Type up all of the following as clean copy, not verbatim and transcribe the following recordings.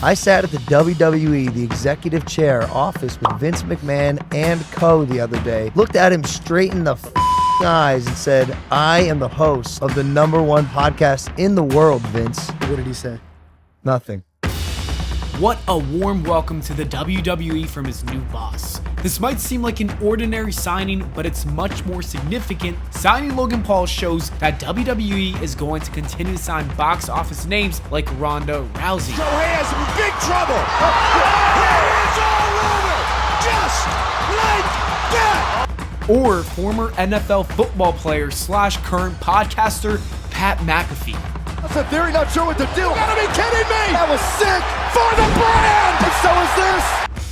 I sat at the WWE, the executive chair office with Vince McMahon and co the other day, looked at him straight in the eyes and said, I am the host of the #1 podcast in the world, Vince. What did he say? Nothing. What a warm welcome to the WWE from his new boss. This might seem like an ordinary signing, but it's much more significant. Signing Logan Paul shows that WWE is going to continue to sign box office names like Ronda Rousey. So he has big trouble. It's all over, just like that. Or former NFL football player / current podcaster Pat McAfee. That's a theory, not sure what to do. You gotta be kidding me! That was sick for the brand! And so is this!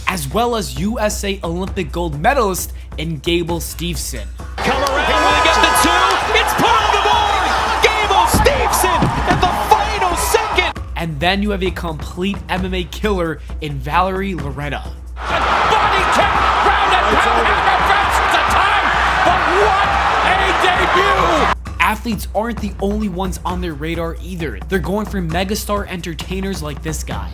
As well as USA Olympic gold medalist in Gable Steveson. Come around, will he get the two? It's put on the board! Gable Steveson at the final second! And then you have a complete MMA killer in Valerie Loretta. Body kick, round and pound, and defense the time! But what a debut! Athletes aren't the only ones on their radar either. They're going for megastar entertainers like this guy.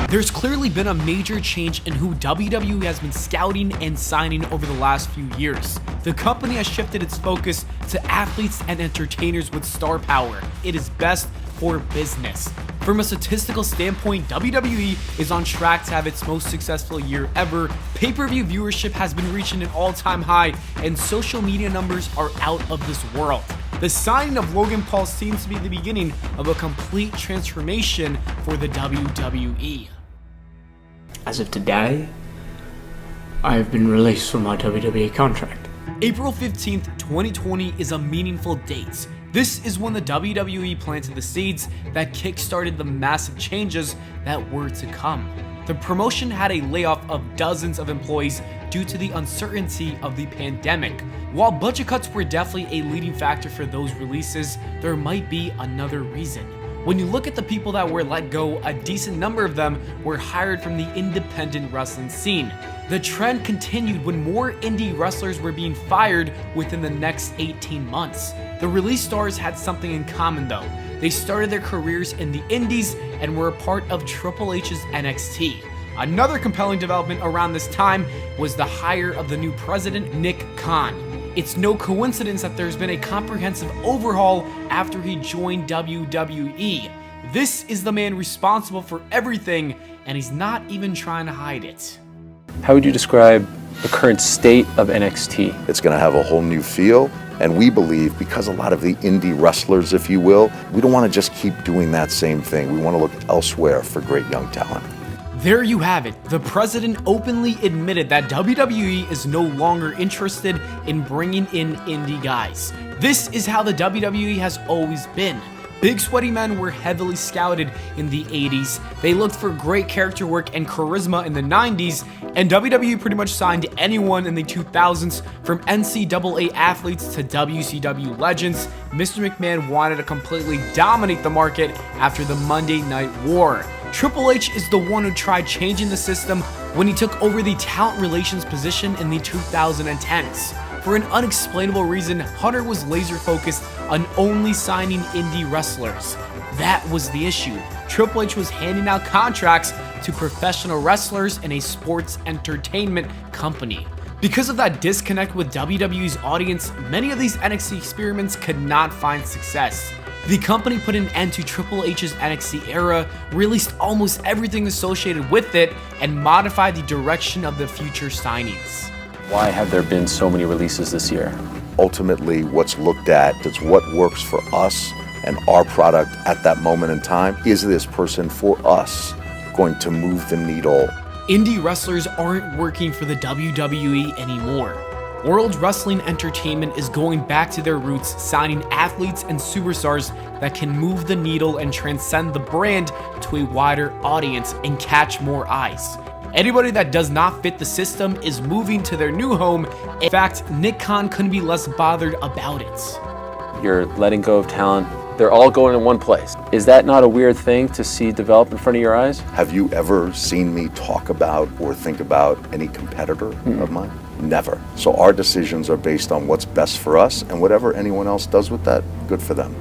There's clearly been a major change in who WWE has been scouting and signing over the last few years. The company has shifted its focus to athletes and entertainers with star power. It is best for business. From a statistical standpoint, WWE is on track to have its most successful year ever. Pay-per-view viewership has been reaching an all-time high, and social media numbers are out of this world. The signing of Logan Paul seems to be the beginning of a complete transformation for the WWE. As of today, I have been released from my WWE contract. April 15th, 2020 is a meaningful date. This is when the WWE planted the seeds that kickstarted the massive changes that were to come. The promotion had a layoff of dozens of employees due to the uncertainty of the pandemic. While budget cuts were definitely a leading factor for those releases, there might be another reason. When you look at the people that were let go, a decent number of them were hired from the independent wrestling scene. The trend continued when more indie wrestlers were being fired within the next 18 months. The release stars had something in common though. They started their careers in the indies and were a part of Triple H's NXT. Another compelling development around this time was the hire of the new president, Nick Khan. It's no coincidence that there's been a comprehensive overhaul after he joined WWE. This is the man responsible for everything, and he's not even trying to hide it. How would you describe the current state of NXT? It's going to have a whole new feel, and we believe, because a lot of the indie wrestlers, if you will, we don't want to just keep doing that same thing. We want to look elsewhere for great young talent. There you have it. The president openly admitted that WWE is no longer interested in bringing in indie guys. This is how the WWE has always been. Big sweaty men were heavily scouted in the 80s. They looked for great character work and charisma in the 90s, and WWE pretty much signed anyone in the 2000s, from NCAA athletes to WCW legends. Mr. McMahon wanted to completely dominate the market after the Monday Night War. Triple H is the one who tried changing the system when he took over the talent relations position in the 2010s. For an unexplainable reason, Hunter was laser focused on only signing indie wrestlers. That was the issue. Triple H was handing out contracts to professional wrestlers in a sports entertainment company. Because of that disconnect with WWE's audience, many of these NXT experiments could not find success. The company put an end to Triple H's NXT era, released almost everything associated with it, and modified the direction of the future signings. Why have there been so many releases this year? Ultimately, what's looked at is what works for us and our product at that moment in time. Is this person for us going to move the needle? Indie wrestlers aren't working for the WWE anymore. World Wrestling Entertainment is going back to their roots, signing athletes and superstars that can move the needle and transcend the brand to a wider audience and catch more eyes. Anybody that does not fit the system is moving to their new home. In fact, Nick Khan couldn't be less bothered about it. You're letting go of talent. They're all going in one place. Is that not a weird thing to see develop in front of your eyes? Have you ever seen me talk about or think about any competitor of mine? Never. So our decisions are based on what's best for us, and whatever anyone else does with that, good for them.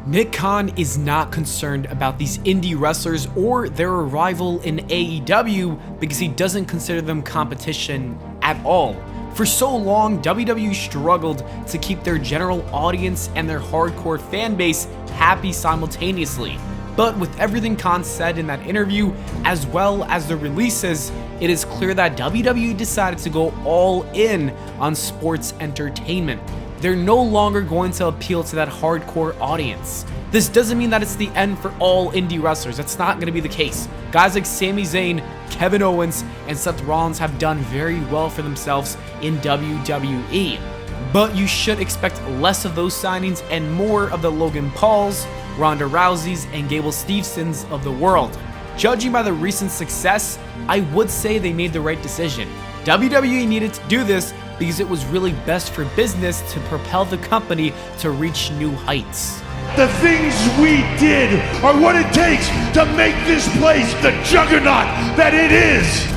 Nick Khan is not concerned about these indie wrestlers or their arrival in AEW because he doesn't consider them competition at all. For so long, WWE struggled to keep their general audience and their hardcore fan base happy simultaneously. But with everything Khan said in that interview, as well as the releases, it is clear that WWE decided to go all in on sports entertainment. They're no longer going to appeal to that hardcore audience. This doesn't mean that it's the end for all indie wrestlers. That's not going to be the case. Guys like Sami Zayn, Kevin Owens, and Seth Rollins have done very well for themselves in WWE. But you should expect less of those signings and more of the Logan Pauls, Ronda Rouseys, and Gable Stevensons of the world. Judging by the recent success, I would say they made the right decision. WWE needed to do this because it was really best for business to propel the company to reach new heights. The things we did are what it takes to make this place the juggernaut that it is.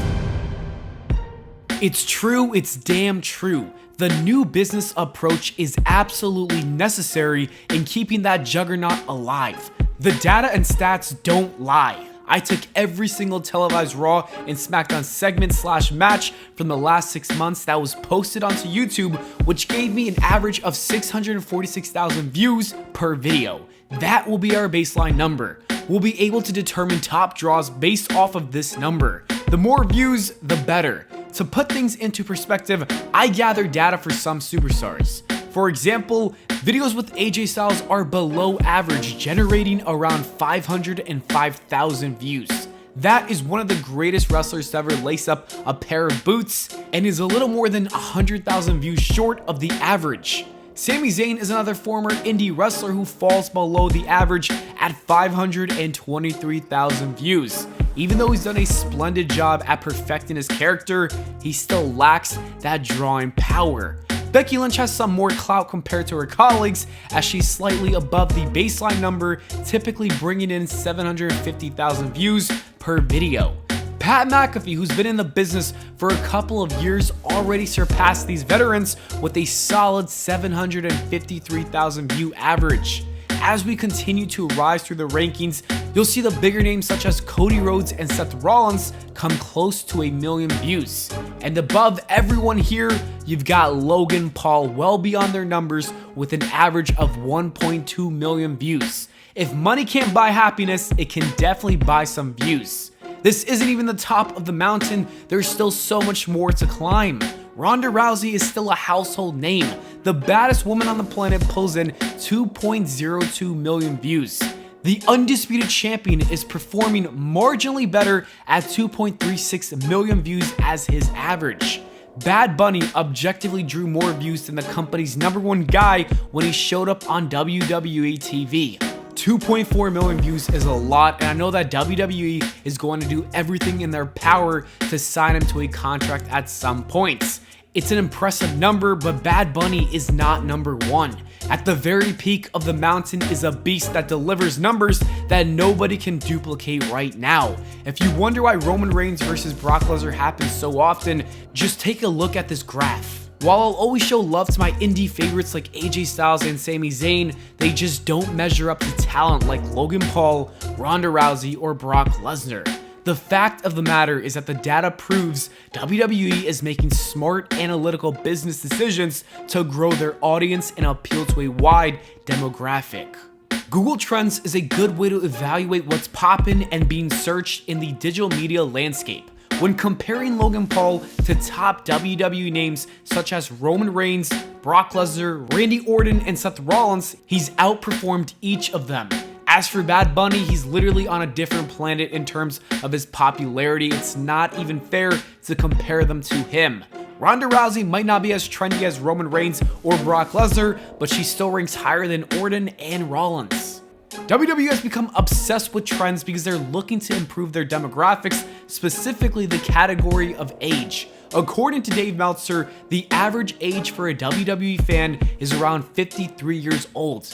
It's true, it's damn true. The new business approach is absolutely necessary in keeping that juggernaut alive. The data and stats don't lie. I took every single televised Raw and SmackDown segment/match from the last 6 months that was posted onto YouTube, which gave me an average of 646,000 views per video. That will be our baseline number. We'll be able to determine top draws based off of this number. The more views, the better. To put things into perspective, I gathered data for some superstars. For example, videos with AJ Styles are below average, generating around 505,000 views. That is one of the greatest wrestlers to ever lace up a pair of boots and is a little more than 100,000 views short of the average. Sami Zayn is another former indie wrestler who falls below the average at 523,000 views. Even though he's done a splendid job at perfecting his character, he still lacks that drawing power. Becky Lynch has some more clout compared to her colleagues, as she's slightly above the baseline number, typically bringing in 750,000 views per video. Pat McAfee, who's been in the business for a couple of years, already surpassed these veterans with a solid 753,000 view average. As we continue to rise through the rankings, you'll see the bigger names such as Cody Rhodes and Seth Rollins come close to 1 million views. And above everyone here, you've got Logan Paul well beyond their numbers with an average of 1.2 million views. If money can't buy happiness, it can definitely buy some views. This isn't even the top of the mountain, there's still so much more to climb. Ronda Rousey is still a household name. The baddest woman on the planet pulls in 2.02 million views. The undisputed champion is performing marginally better at 2.36 million views as his average. Bad Bunny objectively drew more views than the company's #1 guy when he showed up on WWE TV. 2.4 million views is a lot, and I know that WWE is going to do everything in their power to sign him to a contract at some points. It's an impressive number, but Bad Bunny is not #1. At the very peak of the mountain is a beast that delivers numbers that nobody can duplicate right now. If you wonder why Roman Reigns versus Brock Lesnar happens so often, just take a look at this graph. While I'll always show love to my indie favorites like AJ Styles and Sami Zayn, they just don't measure up to talent like Logan Paul, Ronda Rousey, or Brock Lesnar. The fact of the matter is that the data proves WWE is making smart analytical business decisions to grow their audience and appeal to a wide demographic. Google Trends is a good way to evaluate what's poppin' and being searched in the digital media landscape. When comparing Logan Paul to top WWE names such as Roman Reigns, Brock Lesnar, Randy Orton, and Seth Rollins, he's outperformed each of them. As for Bad Bunny, he's literally on a different planet in terms of his popularity. It's not even fair to compare them to him. Ronda Rousey might not be as trendy as Roman Reigns or Brock Lesnar, but she still ranks higher than Orton and Rollins. WWE has become obsessed with trends because they're looking to improve their demographics, specifically the category of age. According to Dave Meltzer, the average age for a WWE fan is around 53 years old.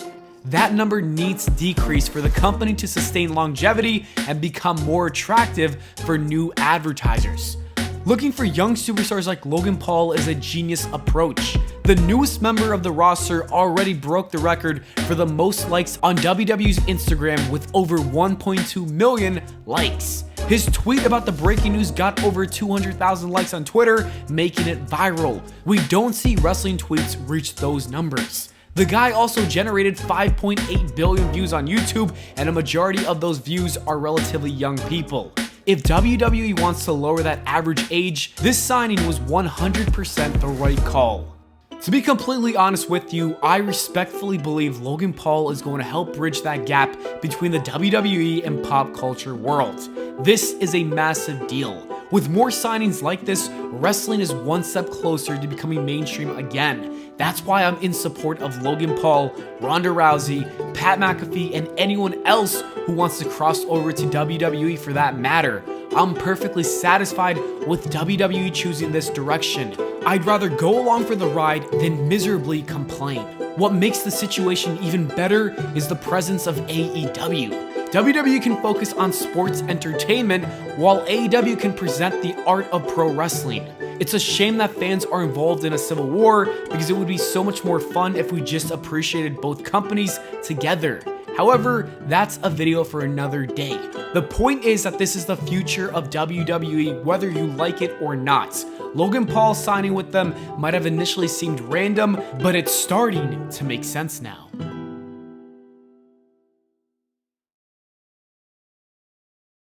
That number needs to decrease for the company to sustain longevity and become more attractive for new advertisers. Looking for young superstars like Logan Paul is a genius approach. The newest member of the roster already broke the record for the most likes on WWE's Instagram with over 1.2 million likes. His tweet about the breaking news got over 200,000 likes on Twitter, making it viral. We don't see wrestling tweets reach those numbers. The guy also generated 5.8 billion views on YouTube, and a majority of those views are relatively young people. If WWE wants to lower that average age, this signing was 100% the right call. To be completely honest with you, I respectfully believe Logan Paul is going to help bridge that gap between the WWE and pop culture world. This is a massive deal. With more signings like this, wrestling is one step closer to becoming mainstream again. That's why I'm in support of Logan Paul, Ronda Rousey, Pat McAfee, and anyone else who wants to cross over to WWE for that matter. I'm perfectly satisfied with WWE choosing this direction. I'd rather go along for the ride than miserably complain. What makes the situation even better is the presence of AEW. WWE can focus on sports entertainment while AEW can present the art of pro wrestling. It's a shame that fans are involved in a civil war because it would be so much more fun if we just appreciated both companies together. However, that's a video for another day. The point is that this is the future of WWE, whether you like it or not. Logan Paul signing with them might have initially seemed random, but it's starting to make sense now.